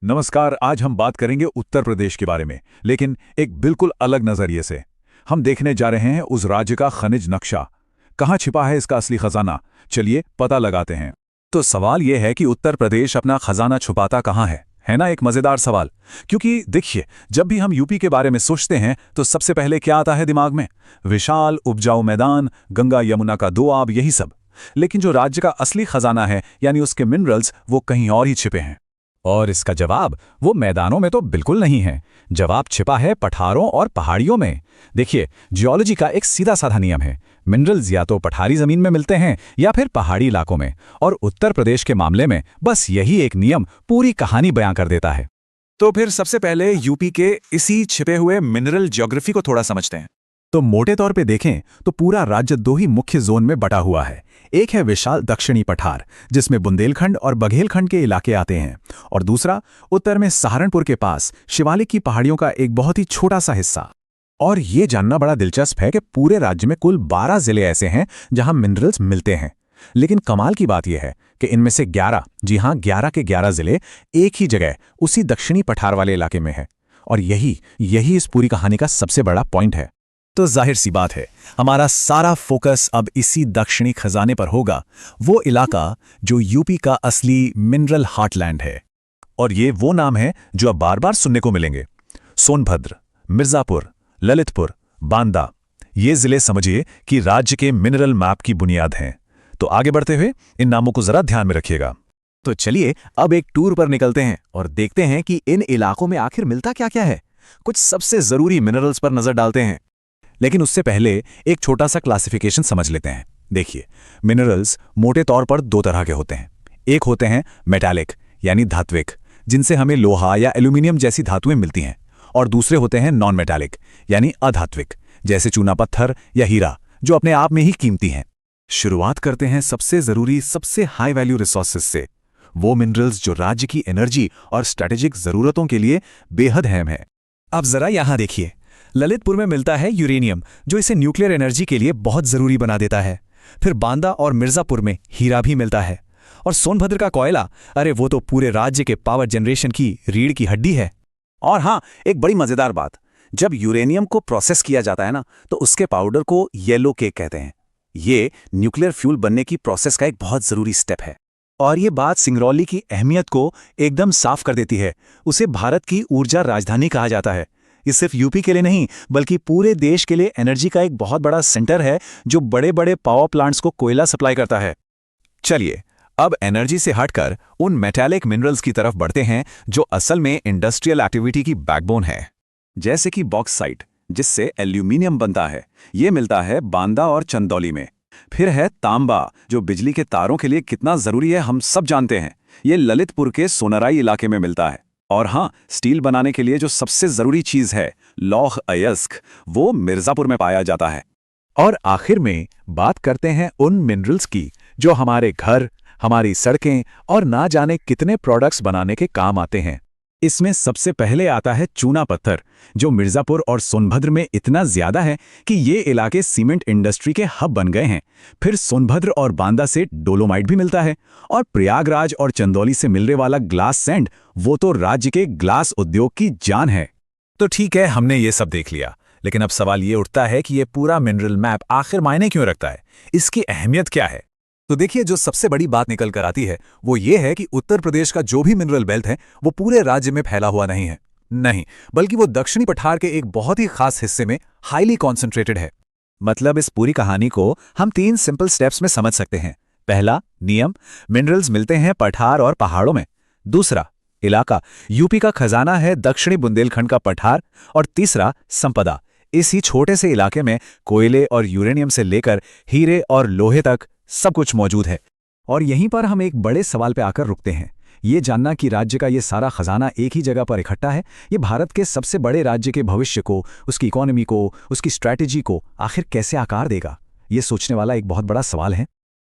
नमस्कार। आज हम बात करेंगे उत्तर प्रदेश के बारे में, लेकिन एक बिल्कुल अलग नजरिए से। हम देखने जा रहे हैं उस राज्य का खनिज नक्शा। कहाँ छिपा है इसका असली खजाना? चलिए पता लगाते हैं। तो सवाल यह है कि उत्तर प्रदेश अपना खजाना छुपाता कहाँ है ना? एक मजेदार सवाल। क्योंकि देखिए, जब भी हम यूपी के बारे में सोचते हैं तो सबसे पहले क्या आता है दिमाग में? विशाल उपजाऊ मैदान, गंगा यमुना का दोआब, यही सब। लेकिन जो राज्य का असली खजाना है, यानी उसके मिनरल्स, वो कहीं और ही छिपे हैं। और इसका जवाब वो मैदानों में तो बिल्कुल नहीं है। जवाब छिपा है पठारों और पहाड़ियों में। देखिए, जियोलॉजी का एक सीधा साधा नियम है, मिनरल्स या तो पठारी जमीन में मिलते हैं या फिर पहाड़ी इलाकों में। और उत्तर प्रदेश के मामले में बस यही एक नियम पूरी कहानी बयां कर देता है। तो फिर सबसे पहले यूपी के इसी छिपे हुए मिनरल ज्योग्राफी को थोड़ा समझते हैं। तो मोटे तौर पे देखें तो पूरा राज्य दो ही मुख्य जोन में बटा हुआ है। एक है विशाल दक्षिणी पठार, जिसमें बुंदेलखंड और बघेलखंड के इलाके आते हैं, और दूसरा उत्तर में सहारनपुर के पास शिवालिक की पहाड़ियों का एक बहुत ही छोटा सा हिस्सा। और ये जानना बड़ा दिलचस्प है कि पूरे राज्य में कुल 12 जिले ऐसे हैं जहां मिनरल्स मिलते हैं। लेकिन कमाल की बात यह है कि इनमें से 11, जी हां 11 के 11 जिले एक ही जगह उसी दक्षिणी पठार वाले इलाके में है। और यही इस पूरी कहानी का सबसे बड़ा पॉइंट है। तो जाहिर सी बात है, हमारा सारा फोकस अब इसी दक्षिणी खजाने पर होगा, वो इलाका जो यूपी का असली मिनरल हार्टलैंड है। और ये वो नाम है जो अब बार बार सुनने को मिलेंगे: सोनभद्र, मिर्जापुर, ललितपुर, बांदा। ये जिले समझिए कि राज्य के मिनरल मैप की बुनियाद हैं। तो आगे बढ़ते हुए इन नामों को जरा ध्यान में रखिएगा। तो चलिए अब एक टूर पर निकलते हैं और देखते हैं कि इन इलाकों में आखिर मिलता क्या क्या है। कुछ सबसे जरूरी मिनरल्स पर नजर डालते हैं। लेकिन उससे पहले एक छोटा सा क्लासिफिकेशन समझ लेते हैं। देखिए, मिनरल्स मोटे तौर पर दो तरह के होते हैं। एक होते हैं मेटालिक, यानी धात्विक, जिनसे हमें लोहा या एल्यूमिनियम जैसी धातुएं मिलती हैं। और दूसरे होते हैं नॉन मेटालिक, यानी अधात्विक, जैसे चूना पत्थर या हीरा, जो अपने आप में ही कीमती हैं। शुरुआत करते हैं सबसे जरूरी, सबसे हाई वैल्यू रिसोर्सेज से, वो मिनरल्स जो राज्य की एनर्जी और स्ट्रेटेजिक जरूरतों के लिए बेहद अहम है। अब जरा यहां देखिए, ललितपुर में मिलता है यूरेनियम, जो इसे न्यूक्लियर एनर्जी के लिए बहुत जरूरी बना देता है। फिर बांदा और मिर्जापुर में हीरा भी मिलता है। और सोनभद्र का कोयला, अरे वो तो पूरे राज्य के पावर जनरेशन की रीढ़ की हड्डी है। और हाँ, एक बड़ी मजेदार बात, जब यूरेनियम को प्रोसेस किया जाता है ना, तो उसके पाउडर को येलो केक कहते हैं। ये न्यूक्लियर फ्यूल बनने की प्रोसेस का एक बहुत जरूरी स्टेप है। और ये बात सिंगरौली की अहमियत को एकदम साफ कर देती है। उसे भारत की ऊर्जा राजधानी कहा जाता है। ये सिर्फ यूपी के लिए नहीं, बल्कि पूरे देश के लिए एनर्जी का एक बहुत बड़ा सेंटर है, जो बड़े बड़े पावर प्लांट्स को कोयला सप्लाई करता है। चलिए अब एनर्जी से हटकर उन मेटालिक मिनरल्स की तरफ बढ़ते हैं, जो असल में इंडस्ट्रियल एक्टिविटी की बैकबोन है। जैसे कि बॉक्साइट, जिससे एल्यूमिनियम बनता है, ये मिलता है बांदा और चंदौली में। फिर है तांबा, जो बिजली के तारों के लिए कितना जरूरी है हम सब जानते हैं। ये ललितपुर के सोनराई इलाके में मिलता है। और हाँ, स्टील बनाने के लिए जो सबसे जरूरी चीज है, लौह अयस्क, वो मिर्जापुर में पाया जाता है। और आखिर में बात करते हैं उन मिनरल्स की जो हमारे घर, हमारी सड़कें और ना जाने कितने प्रोडक्ट्स बनाने के काम आते हैं। इसमें सबसे पहले आता है चूना पत्थर, जो मिर्जापुर और सोनभद्र में इतना ज्यादा है कि ये इलाके सीमेंट इंडस्ट्री के हब बन गए हैं। फिर सोनभद्र और बांदा से डोलोमाइट भी मिलता है। और प्रयागराज और चंदौली से मिलने वाला ग्लास सैंड, वो तो राज्य के ग्लास उद्योग की जान है। तो ठीक है, हमने ये सब देख लिया, लेकिन अब सवाल ये उठता है कि ये पूरा मिनरल मैप आखिर मायने क्यों रखता है? इसकी अहमियत क्या है? तो देखिए, जो सबसे बड़ी बात निकल कर आती है वो ये है कि उत्तर प्रदेश का जो भी मिनरल बेल्ट है, वो पूरे राज्य में फैला हुआ नहीं है। नहीं, बल्कि वो दक्षिणी पठार के एक बहुत ही खास हिस्से में हाईली कॉन्सेंट्रेटेड है। मतलब इस पूरी कहानी को हम 3 सिंपल स्टेप्स में समझ सकते हैं। पहला नियम, मिनरल्स मिलते हैं पठार और पहाड़ों में। दूसरा, इलाका, यूपी का खजाना है दक्षिणी बुंदेलखंड का पठार। और तीसरा, संपदा, इसी छोटे से इलाके में कोयले और यूरेनियम से लेकर हीरे और लोहे तक सब कुछ मौजूद है। और यहीं पर हम एक बड़े सवाल पे आकर रुकते हैं, ये जानना कि राज्य का ये सारा खजाना एक ही जगह पर इकट्ठा है, ये भारत के सबसे बड़े राज्य के भविष्य को, उसकी इकोनॉमी को, उसकी स्ट्रैटेजी को आखिर कैसे आकार देगा? ये सोचने वाला एक बहुत बड़ा सवाल है।